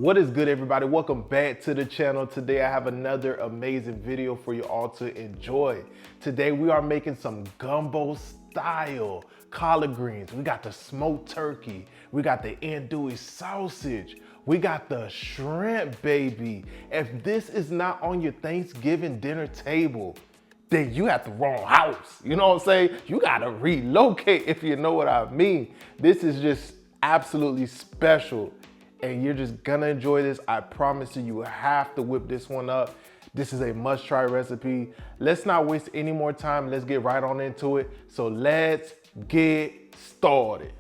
What is good, everybody? Welcome back to the channel. Today I have another amazing video for you all to enjoy. Today we are making some gumbo style collard greens. We got the smoked turkey. We got the andouille sausage. We got the shrimp, baby. If this is not on your Thanksgiving dinner table, then you at the wrong house. You know what I'm saying? You gotta relocate, if you know what I mean. This is just absolutely special, and you're just gonna enjoy this. I promise you, you have to whip this one up. This is a must-try recipe. Let's not waste any more time. Let's get right on into it. So let's get started.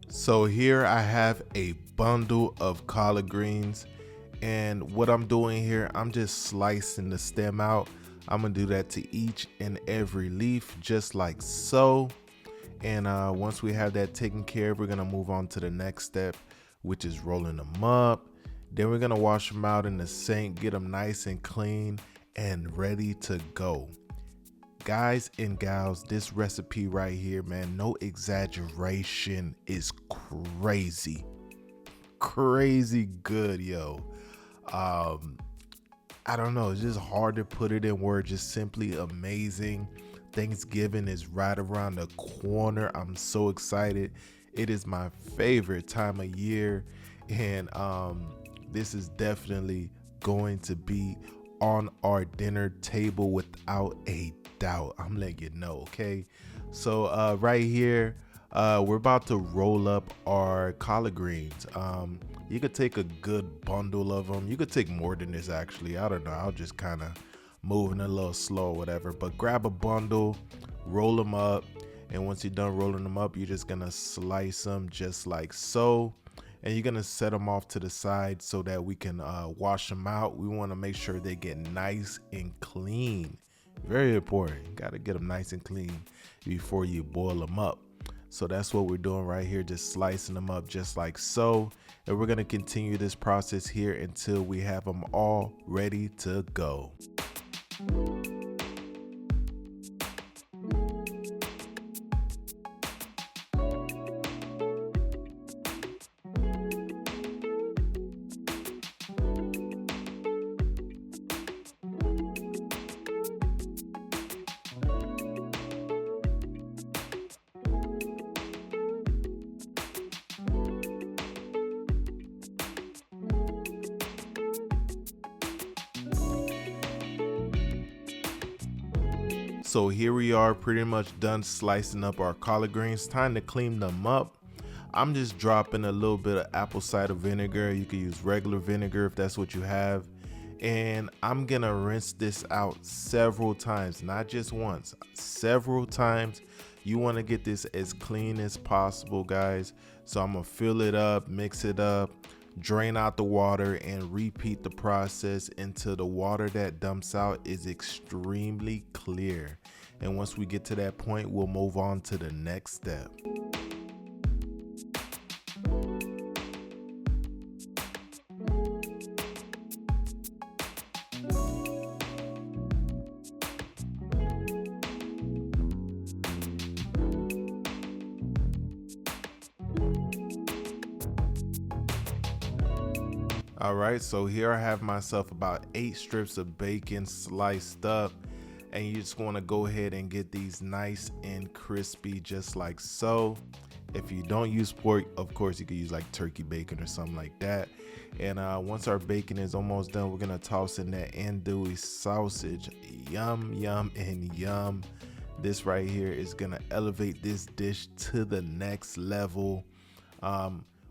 So here I have a bundle of collard greens, and what I'm doing here, I'm just slicing the stem out. I'm gonna do that to each and every leaf, just like so. And once we have that taken care of, we're gonna move on to the next step, which is rolling them up. Then we're gonna wash them out in the sink, get them nice and clean and ready to go. Guys and gals, this recipe right here, man, no exaggeration, is crazy good, yo. I don't know, it's just hard to put it in words, just simply amazing. Thanksgiving is right around the corner. I'm so excited. It is my favorite time of year, and this is definitely going to be on our dinner table without a doubt. I'm letting you know, okay? So right here, we're about to roll up our collard greens. You could take a good bundle of them. You could take more than this, actually. I don't know. I'll just kind of moving a little slow or whatever. But grab a bundle, roll them up, and once you're done rolling them up, you're just gonna slice them just like so. And you're gonna set them off to the side so that we can wash them out. We want to make sure they get nice and clean. Very important. You gotta get them nice and clean before you boil them up. So that's what we're doing right here, just slicing them up just like so. And we're gonna continue this process here until we have them all ready to go. So here we are, pretty much done slicing up our collard greens. Time to clean them up. I'm just dropping a little bit of apple cider vinegar. You can use regular vinegar if that's what you have. And I'm gonna rinse this out several times, not just once, several times. You wanna get this as clean as possible, guys. So I'm gonna fill it up, mix it up, drain out the water, and repeat the process until the water that dumps out is extremely clear. And once we get to that point, we'll move on to the next step. All right, so here I have myself about 8 strips of bacon sliced up, and you just want to go ahead and get these nice and crispy just like so. If you don't use pork, of course you could use like turkey bacon or something like that. And once our bacon is almost done, we're gonna toss in that andouille sausage. Yum, yum, and yum. This right here is gonna elevate this dish to the next level.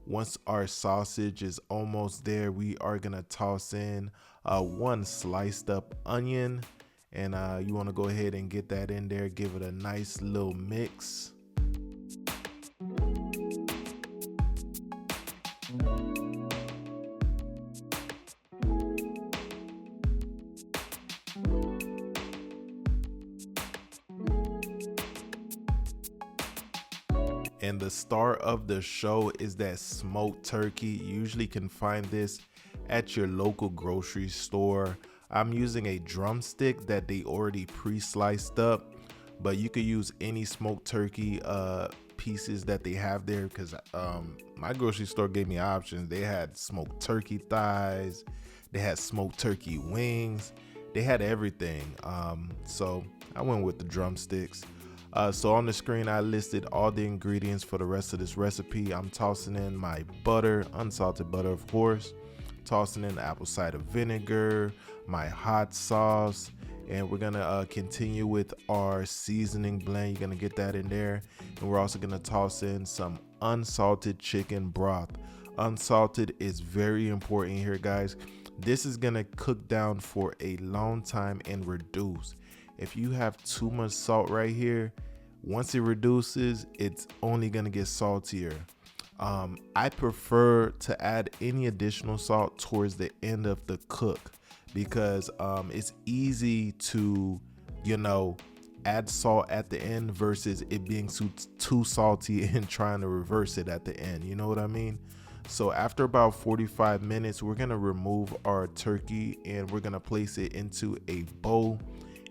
Once our sausage is almost there, we are gonna toss in 1 sliced up onion, and you want to go ahead and get that in there, give it a nice little mix. And the star of the show is that smoked turkey. You usually can find this at your local grocery store. I'm using a drumstick that they already pre-sliced up, but you could use any smoked turkey pieces that they have there, because my grocery store gave me options. They had smoked turkey thighs, they had smoked turkey wings, they had everything. So I went with the drumsticks. So on the screen I listed all the ingredients for the rest of this recipe. I'm tossing in my butter, unsalted butter of course, tossing in apple cider vinegar, my hot sauce, and we're gonna continue with our seasoning blend. You're gonna get that in there, and we're also gonna toss in some unsalted chicken broth. Unsalted is very important here, guys. This is gonna cook down for a long time and reduce. If you have too much salt right here, once it reduces, it's only gonna get saltier. I prefer to add any additional salt towards the end of the cook, because it's easy to, you know, add salt at the end versus it being too salty and trying to reverse it at the end. You know what I mean? So after about 45 minutes, we're gonna remove our turkey and we're gonna place it into a bowl,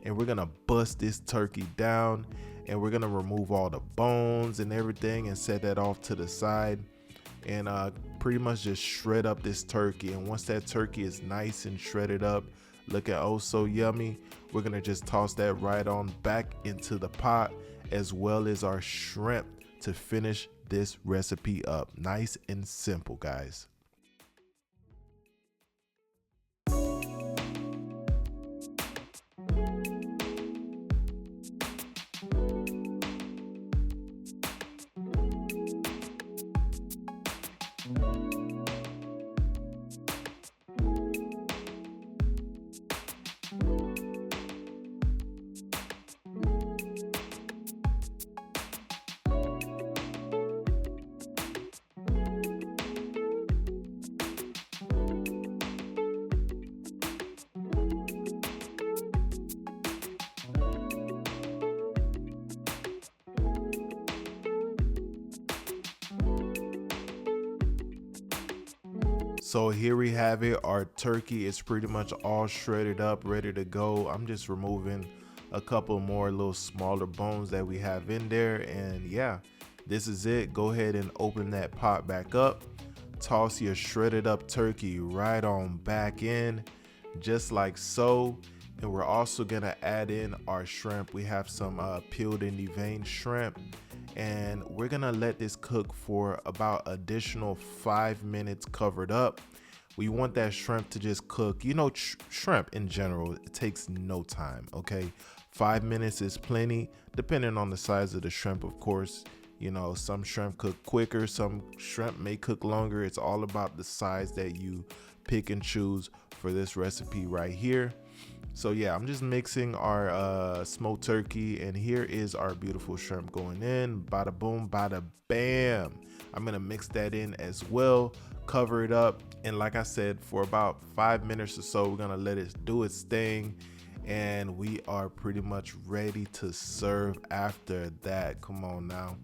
and we're gonna bust this turkey down, and we're gonna remove all the bones and everything and set that off to the side, and pretty much just shred up this turkey. And once that turkey is nice and shredded up, looking oh so yummy, we're gonna just toss that right on back into the pot, as well as our shrimp, to finish this recipe up. Nice and simple, guys. So here we have it. Our turkey is pretty much all shredded up, ready to go. I'm just removing a couple more little smaller bones that we have in there, and yeah, this is it. Go ahead and open that pot back up, toss your shredded up turkey right on back in, just like so. And we're also gonna add in our shrimp. We have some peeled and deveined shrimp, and we're gonna let this cook for about additional 5 minutes covered up. We want that shrimp to just cook. You know, shrimp in general, it takes no time, okay? 5 minutes is plenty, depending on the size of the shrimp, of course. You know, some shrimp cook quicker, some shrimp may cook longer. It's all about the size that you pick and choose for this recipe right here. So yeah, I'm just mixing our smoked turkey, and here is our beautiful shrimp going in. Bada boom, bada bam. I'm gonna mix that in as well, cover it up, and like I said, for about 5 minutes or so, we're gonna let it do its thing, and we are pretty much ready to serve after that. Come on now.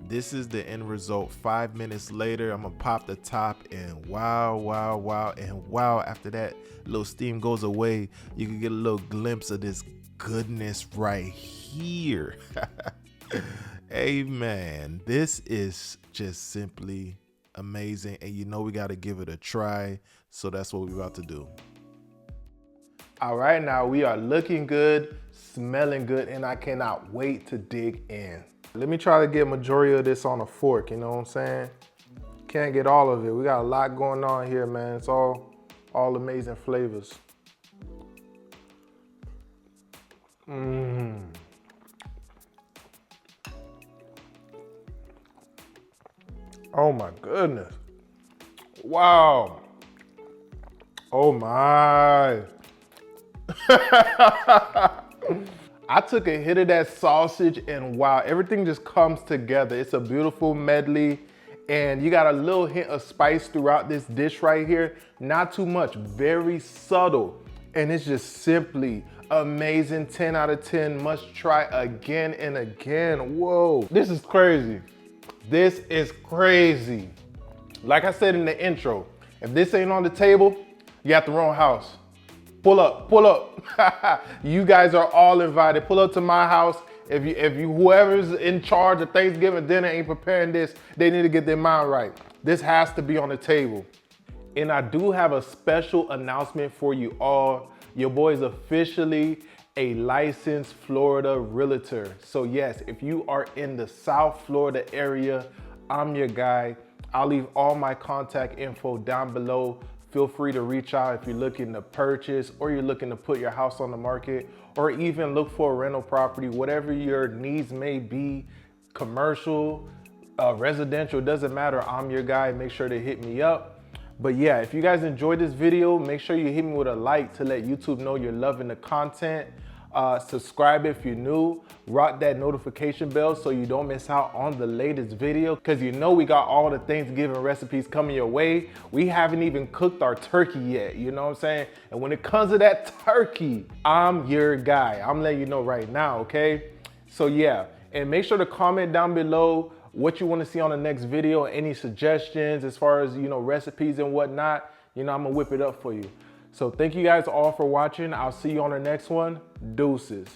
This is the end result 5 minutes later. I'm gonna pop the top, and wow, wow, wow, and wow. After that little steam goes away, you can get a little glimpse of this goodness right here. Hey man, this is just simply amazing, and you know we got to give it a try, so that's what we're about to do. All right, now we are looking good, smelling good, and I cannot wait to dig in. Let me try to get majority of this on a fork, you know what I'm saying? Can't get all of it. We got a lot going on here, man. It's all amazing flavors. Oh my goodness. Wow. Oh my. I took a hit of that sausage, and wow, everything just comes together. It's a beautiful medley, and you got a little hint of spice throughout this dish right here. Not too much, very subtle, and it's just simply amazing. 10 out of 10, must try again and again. Whoa, this is crazy. This is crazy. Like I said in the intro, if this ain't on the table, you got the wrong house. Pull up. You guys are all invited. Pull up to my house. If you whoever's in charge of Thanksgiving dinner ain't preparing this, they need to get their mind right. This has to be on the table. And I do have a special announcement for you all. Your boy is officially a licensed Florida realtor. So yes, if you are in the South Florida area, I'm your guy. I'll leave all my contact info down below. Feel free to reach out if you're looking to purchase or you're looking to put your house on the market or even look for a rental property, whatever your needs may be, commercial, residential, doesn't matter. I'm your guy. Make sure to hit me up. But yeah, if you guys enjoyed this video, make sure you hit me with a like to let YouTube know you're loving the content. Subscribe if you're new, rock that notification bell so you don't miss out on the latest video, because you know we got all the Thanksgiving recipes coming your way. We haven't even cooked our turkey yet, you know what I'm saying? And when it comes to that turkey, I'm your guy. I'm letting you know right now, okay? So yeah, and make sure to comment down below what you want to see on the next video, any suggestions as far as, you know, recipes and whatnot. You know, I'm gonna whip it up for you. So thank you guys all for watching. I'll see you on the next one. Deuces.